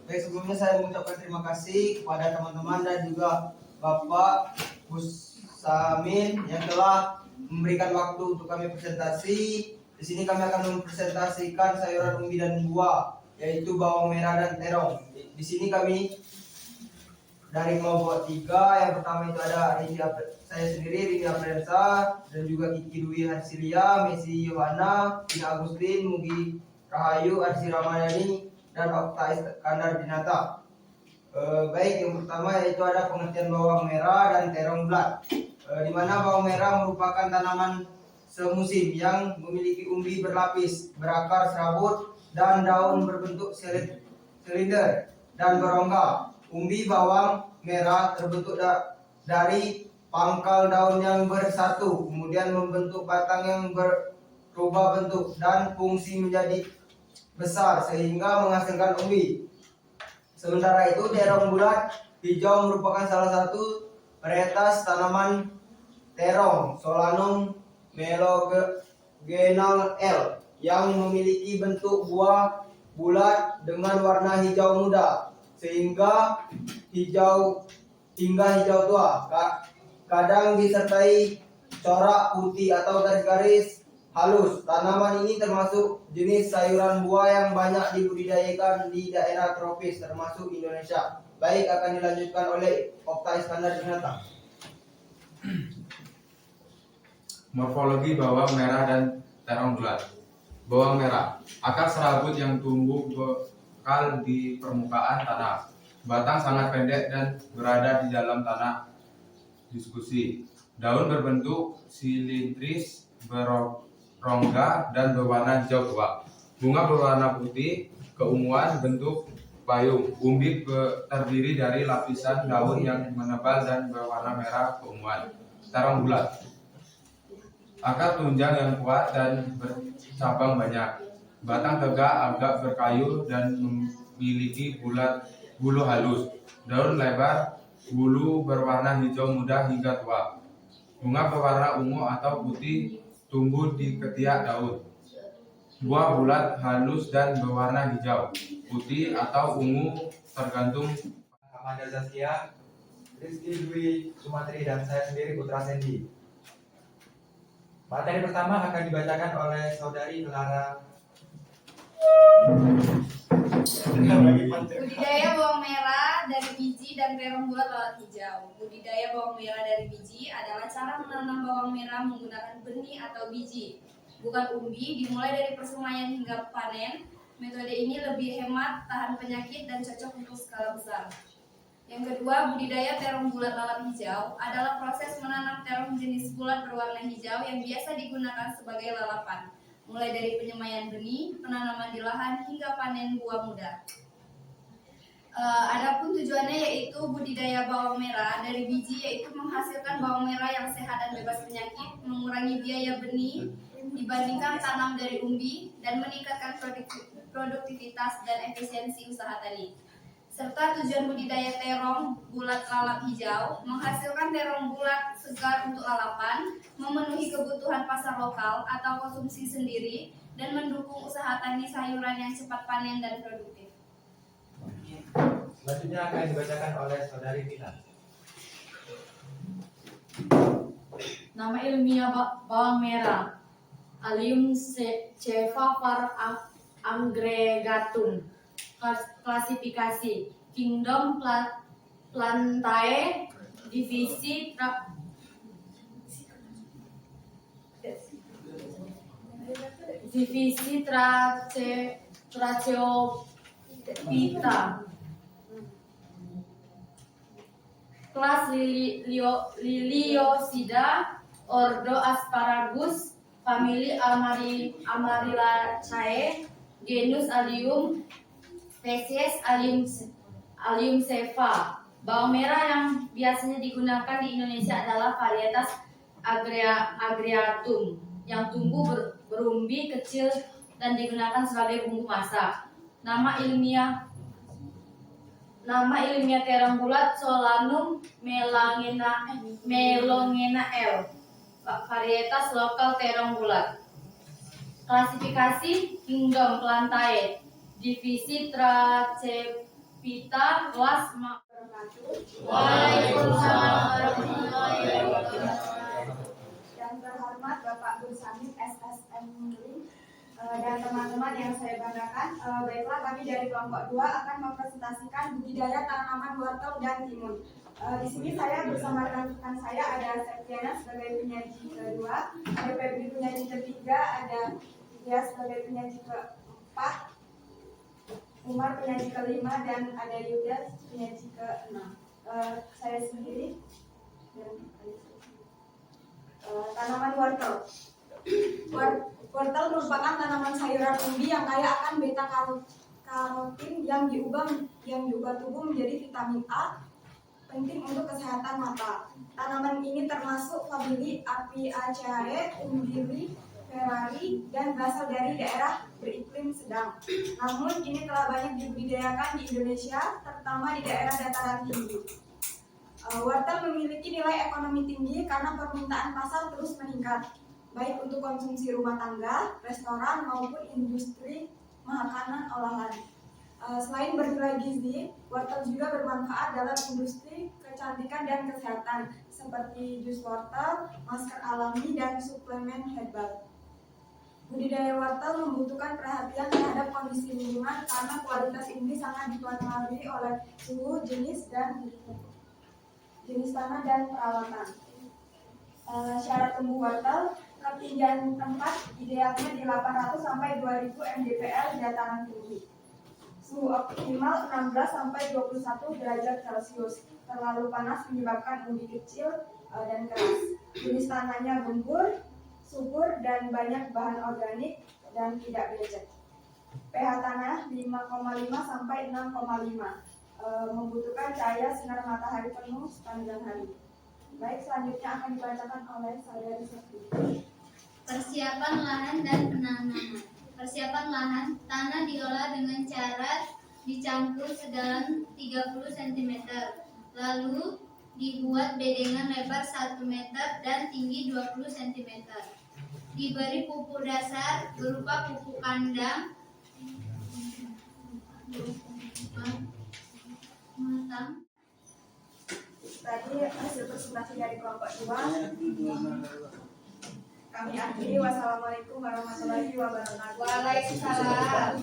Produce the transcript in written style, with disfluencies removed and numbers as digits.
Baik, sebelumnya saya mengucapkan terima kasih kepada teman-teman dan juga Bapak Samin yang telah memberikan waktu untuk kami presentasi. Di sini kami akan mempresentasikan sayuran umbi dan buah, yaitu bawang merah dan terong. Di sini kami dari kelompok 3. Yang pertama itu ada saya sendiri, Rini Aprensa, dan juga Kiki Dwi Harsilia, Messi Yohana, Ina Agustin, Mugi Rahayu, Arsi Ramayani, dan Okta Iskandar Dinata. Baik, yang pertama yaitu ada pengertian bawang merah dan terong bulat, di mana bawang merah merupakan tanaman semusim yang memiliki umbi berlapis, berakar serabut, dan daun berbentuk silinder dan berongga. Umbi bawang merah terbentuk dari pangkal daun yang bersatu, kemudian membentuk batang yang berubah bentuk dan fungsi menjadi besar sehingga menghasilkan umbi. Sementara itu, terong bulat hijau merupakan salah satu varietas tanaman terong Solanum melogenal L yang memiliki bentuk buah bulat dengan warna hijau muda sehingga hijau tua. Kadang disertai corak putih atau garis-garis halus. Tanaman ini termasuk jenis sayuran buah yang banyak dibudidayakan di daerah tropis termasuk Indonesia. Baik, akan dilanjutkan oleh Okta Iskandar Dinata. Morfologi bawang merah dan terong bulat. Bawang merah, akar serabut yang tumbuh kekal di permukaan tanah. Batang sangat pendek dan berada di dalam tanah diskusi. Daun berbentuk silindris, berongga dan berwarna hijau tua. Bunga berwarna putih, keunguan, bentuk payung. Umbi terdiri dari lapisan daun yang menebal dan berwarna merah keunguan. Terong bulat, akar tunjang yang kuat dan bercabang banyak. Batang tegak, agak berkayu dan memiliki bulu halus. Daun lebar, bulu berwarna hijau muda hingga tua. Bunga berwarna ungu atau putih, tumbuh di ketiak daun. Buah bulat, halus dan berwarna hijau, putih atau ungu tergantung. Amanda Zaskia, Rizky Dwi Sumatri, dan saya sendiri Putra Sendi. Materi pertama akan dibacakan oleh Saudari Clara. Budidaya bawang merah dari biji dan terong bulat lalat hijau. Budidaya bawang merah dari biji adalah cara menanam bawang merah menggunakan benih atau biji, bukan umbi, dimulai dari persemaian hingga panen. Metode ini lebih hemat, tahan penyakit, dan cocok untuk skala besar. Yang kedua, budidaya terong bulat lalat hijau adalah proses menanam terong jenis bulat berwarna hijau yang biasa digunakan sebagai lalapan, mulai dari penyemaian benih, penanaman di lahan, hingga panen buah muda. Adapun tujuannya yaitu budidaya bawang merah dari biji, yaitu menghasilkan bawang merah yang sehat dan bebas penyakit, mengurangi biaya benih dibandingkan tanam dari umbi, dan meningkatkan produktivitas dan efisiensi usaha tani. Serta tujuan budidaya terong bulat lalat hijau, menghasilkan terong bulat segar untuk lalapan, memenuhi kebutuhan pasar lokal atau konsumsi sendiri, dan mendukung usaha tani sayuran yang cepat panen dan produktif. Selanjutnya akan dibacakan oleh Saudari Tina. Nama ilmiah bawang merah, Allium cephafar aggregatum. Klasifikasi Kingdom Plantae, divisi Tracheophyta. Kelas Liliosida, ordo Asparagus, famili Amarylliaceae, genus Allium, spesies Allium cepha. Bawang merah yang biasanya digunakan di Indonesia adalah varietas agreatum yang tumbuh berumbi kecil dan digunakan sebagai bumbu masak. Nama ilmiah terong bulat Solanum melongena L. Varietas lokal terong bulat. Klasifikasi Kingdom Plantae, divisi Vita kelas Waalaikumsalam warahmatullahi wabarakatuh. Yang terhormat Bapak Bursamin SSM Lim, dan teman-teman yang saya banggakan, baiklah kami dari kelompok 2 akan mempresentasikan budidaya tanaman wortel dan timun. Di sini saya bersama rekan-rekan saya ada Septiana sebagai penyaji kedua, ada Febri penyaji ketiga, ada Dia sebagai penyaji keempat, Umar penyaji kelima, dan ada Yuda penyaji keenam. Saya sendiri dan tanaman wortel. Wortel merupakan tanaman sayuran umbi yang kaya akan beta karotin yang diubah tubuh menjadi vitamin A, penting untuk kesehatan mata. Tanaman ini termasuk famili Apiaceae, Umbili, Ferrari, dan berasal dari daerah beriklim sedang. Namun ini telah banyak dibudidayakan di Indonesia, terutama di daerah dataran tinggi. Wortel memiliki nilai ekonomi tinggi karena permintaan pasar terus meningkat, baik untuk konsumsi rumah tangga, restoran, maupun industri makanan olahan. Selain bernilai gizi, wortel juga bermanfaat dalam industri kecantikan dan kesehatan, seperti jus wortel, masker alami, dan suplemen herbal. Budidaya wortel membutuhkan perhatian terhadap kondisi lingkungan karena kualitas ini sangat dipengaruhi oleh suhu, jenis tanah, dan perawatan. Syarat tumbuh wortel, ketinggian tempat idealnya di 800 sampai 2000 mdpl di dataran tinggi. Suhu optimal 16 sampai 21 derajat Celcius. Terlalu panas menyebabkan umbi kecil dan keras. Jenis tanahnya gembur, subur, dan banyak bahan organik dan tidak becek. pH tanah 5,5 sampai 6,5. Membutuhkan cahaya sinar matahari penuh sepanjang hari. Baik, selanjutnya akan dibacakan oleh saudari Septi. Persiapan lahan dan penanaman. Persiapan lahan, tanah diolah dengan cara dicampur sedalam 30 cm. Lalu dibuat bedengan lebar 1 meter dan tinggi 20 cm. Diberi pupuk dasar berupa pupuk kandang, matang. Tadi hasil presentasi dari kelompok 2. Kami akhiri. Wassalamualaikum warahmatullahi wabarakatuh. Waalaikumsalam.